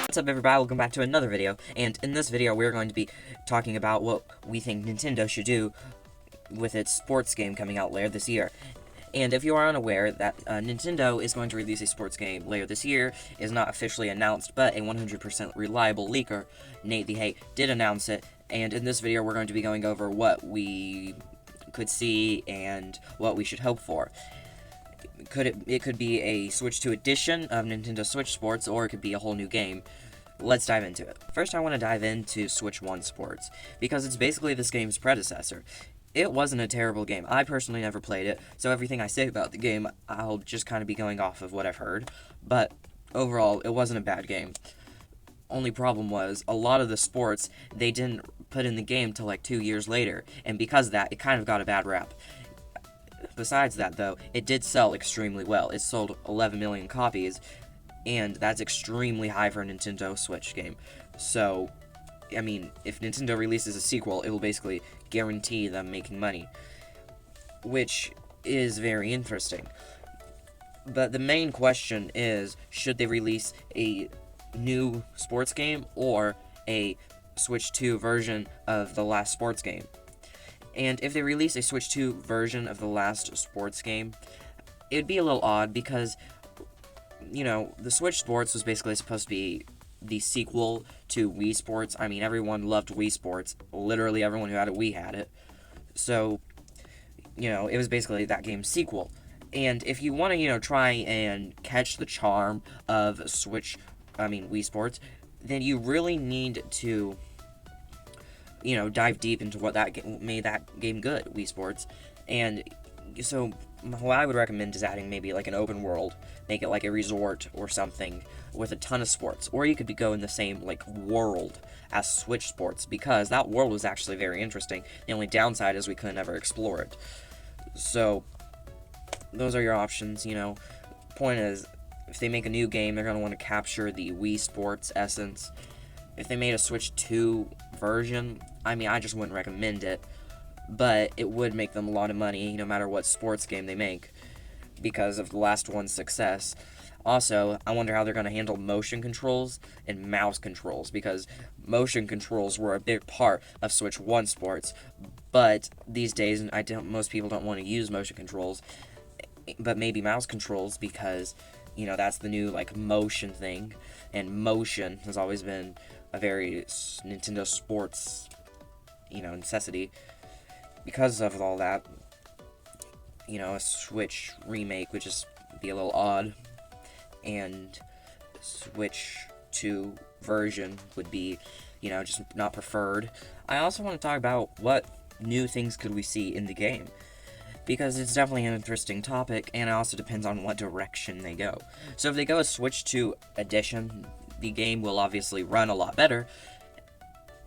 What's up, everybody? Welcome back to another video, and in this video we're going to be talking about what we think Nintendo should do with its sports game coming out later this year. And if you are unaware, that Nintendo is going to release a sports game later this year, is not officially announced, but a 100% reliable leaker, Nate the Hate, did announce it, and in this video we're going to be going over what we could see and what we should hope for. It could be a Switch 2 edition of Nintendo Switch Sports, or it could be a whole new game. Let's dive into it. First, I want to dive into Switch 1 Sports, because it's basically this game's predecessor. It wasn't a terrible game. I personally never played it, so everything I say about the game, I'll just kind of be going off of what I've heard. But overall, it wasn't a bad game. Only problem was, a lot of the sports, they didn't put in the game till like 2 years later, and because of that, it kind of got a bad rap. Besides that, though, it did sell extremely well. It sold 11 million copies, and that's extremely high for a Nintendo Switch game. So, I mean, if Nintendo releases a sequel, it will basically guarantee them making money, which is very interesting. But the main question is, should they release a new sports game or a Switch 2 version of the last sports game? And if they release a Switch 2 version of the last sports game, it would be a little odd because, you know, the Switch Sports was basically supposed to be the sequel to Wii Sports. I mean, everyone loved Wii Sports. Literally everyone who had a Wii had it. So, you know, it was basically that game's sequel. And if you want to, try and catch the charm of Wii Sports, then you really need to dive deep into what made that game good, Wii Sports. And so what I would recommend is adding maybe like an open world, make it like a resort or something with a ton of sports. Or you could go in the same like world as Switch Sports, because that world was actually very interesting. The only downside is we couldn't ever explore it. So those are your options. Point is, if they make a new game, they're going to want to capture the Wii Sports essence. If they made a Switch 2 version, I mean, I just wouldn't recommend it, but it would make them a lot of money no matter what sports game they make, because of the last one's success. Also, I wonder how they're going to handle motion controls and mouse controls, because motion controls were a big part of Switch 1 Sports, but these days, most people don't want to use motion controls, but maybe mouse controls, because that's the new motion thing, and motion has always been a very Nintendo Sports necessity. Because of all that, a Switch remake would just be a little odd, and Switch 2 version would be just not preferred. I also want to talk about what new things could we see in the game, because it's definitely an interesting topic, and it also depends on what direction they go. So if they go a Switch 2 edition, the game will obviously run a lot better.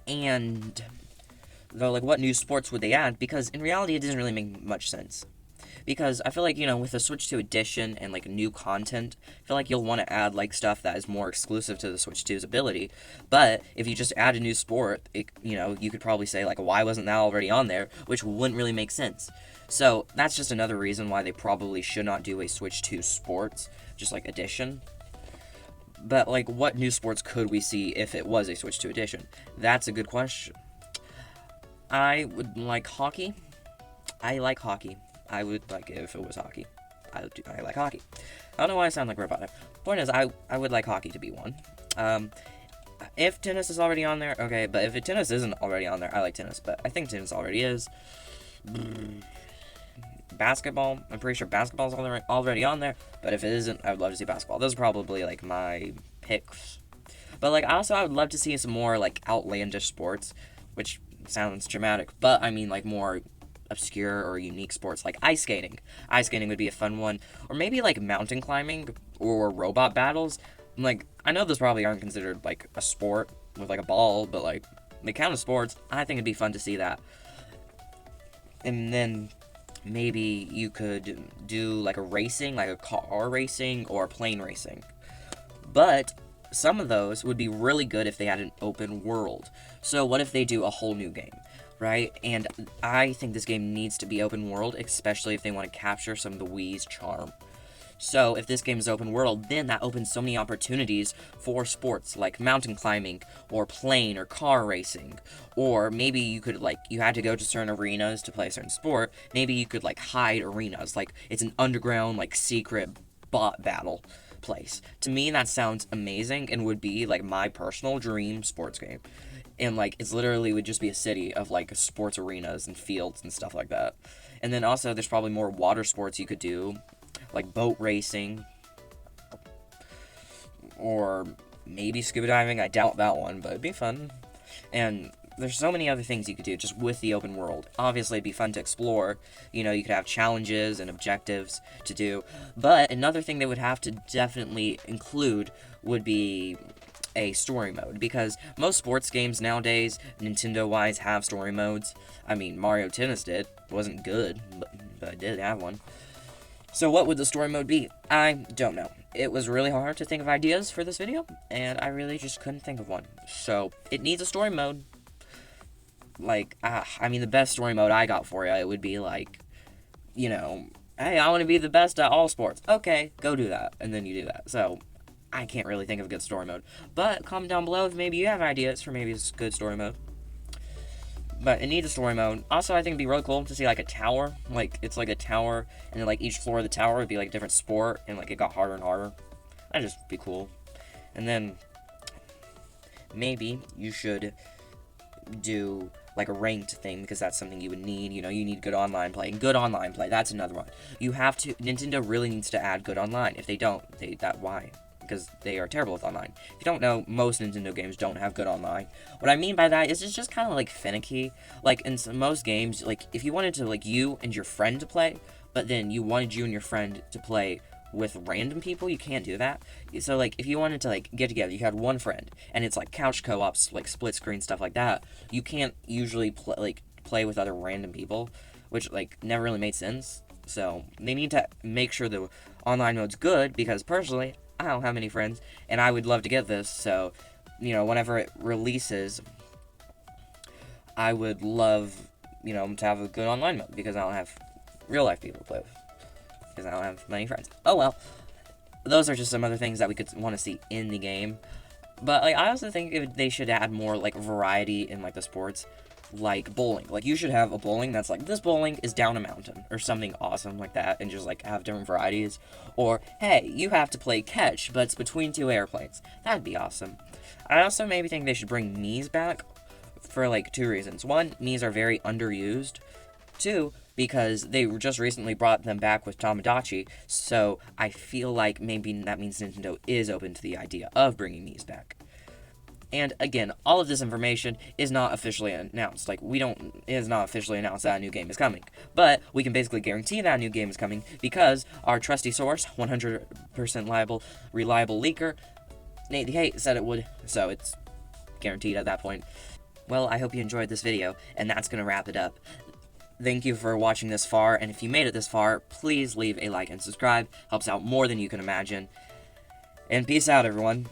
And though, what new sports would they add? Because in reality, it doesn't really make much sense. Because I feel like, with a Switch 2 edition and new content, I feel like you'll want to add stuff that is more exclusive to the Switch 2's ability. But if you just add a new sport, you could probably say why wasn't that already on there, which wouldn't really make sense. So that's just another reason why they probably should not do a Switch 2 Sports, just edition. But what new sports could we see if it was a Switch 2 edition? That's a good question. I would like hockey. I like hockey. I would like it if it was hockey. I like hockey. I don't know why I sound like a robot. Point is, I would like hockey to be one. If tennis is already on there, okay, but if tennis isn't already on there, I like tennis, but I think tennis already is. Basketball, I'm pretty sure basketball's already on there, but if it isn't, I would love to see basketball. Those are probably my picks. But I would love to see some more outlandish sports, which sounds dramatic, but I mean more obscure or unique sports, like ice skating. Ice skating would be a fun one, or maybe mountain climbing or robot battles. I know those probably aren't considered a sport with a ball, but they count as sports. I think it'd be fun to see that. And then maybe you could do a racing, a car racing or plane racing. But some of those would be really good if they had an open world. So what if they do a whole new game, right? And I think this game needs to be open world, especially if they want to capture some of the Wii's charm. So if this game is open world, then that opens so many opportunities for sports like mountain climbing or plane or car racing. Or maybe you could you had to go to certain arenas to play a certain sport. Maybe you could hide arenas, like it's an underground secret bot battle place. To me that sounds amazing and would be my personal dream sports game. And it's literally would just be a city of sports arenas and fields and stuff like that. And then also there's probably more water sports you could do, like boat racing, or maybe scuba diving. I doubt that one, but it'd be fun. And there's so many other things you could do just with the open world. Obviously, it'd be fun to explore. You could have challenges and objectives to do. But another thing they would have to definitely include would be a story mode, because most sports games nowadays, Nintendo-wise, have story modes. I mean, Mario Tennis did. It wasn't good, but it did have one. So what would the story mode be? I don't know. It was really hard to think of ideas for this video, and I really just couldn't think of one. So, it needs a story mode. I mean, the best story mode I got for you, it would be hey, I want to be the best at all sports. Okay, go do that. And then you do that. So, I can't really think of a good story mode. But comment down below if maybe you have ideas for maybe a good story mode. But it needs a story mode. Also, I think it'd be really cool to see a tower. It's a tower, and then each floor of the tower would be a different sport, and it got harder and harder. That'd just be cool. And then maybe you should do a ranked thing, because that's something you would need. You need good online play. And good online play, that's another one. Nintendo really needs to add good online. If they don't, why? Because they are terrible with online. If you don't know, most Nintendo games don't have good online. What I mean by that is it's just kind of finicky. In most games, if you wanted to you and your friend to play, but then you wanted you and your friend to play with random people, you can't do that. So if you wanted to get together, you had one friend, and it's couch co-ops, split screen stuff like that. You can't usually play with other random people, which never really made sense. So they need to make sure the online mode's good, because personally, I don't have many friends, and I would love to get this, so, whenever it releases, I would love, to have a good online mode, because I don't have real-life people to play with, because I don't have many friends. Oh well, those are just some other things that we could want to see in the game, but, I also think they should add more, variety in, the sports, bowling. You should have a bowling that's this bowling is down a mountain, or something awesome like that, and just, have different varieties. Or, hey, you have to play catch, but it's between two airplanes. That'd be awesome. I also maybe think they should bring Mii's back for, two reasons. One, Mii's are very underused. Two, because they just recently brought them back with Tamagotchi, so I feel maybe that means Nintendo is open to the idea of bringing Mii's back. And again, all of this information is not officially announced. It is not officially announced that a new game is coming. But we can basically guarantee that a new game is coming because our trusty source, 100% reliable leaker, Nate Hate, said it would. So it's guaranteed at that point. Well, I hope you enjoyed this video, and that's going to wrap it up. Thank you for watching this far, and if you made it this far, please leave a like and subscribe. Helps out more than you can imagine. And peace out, everyone.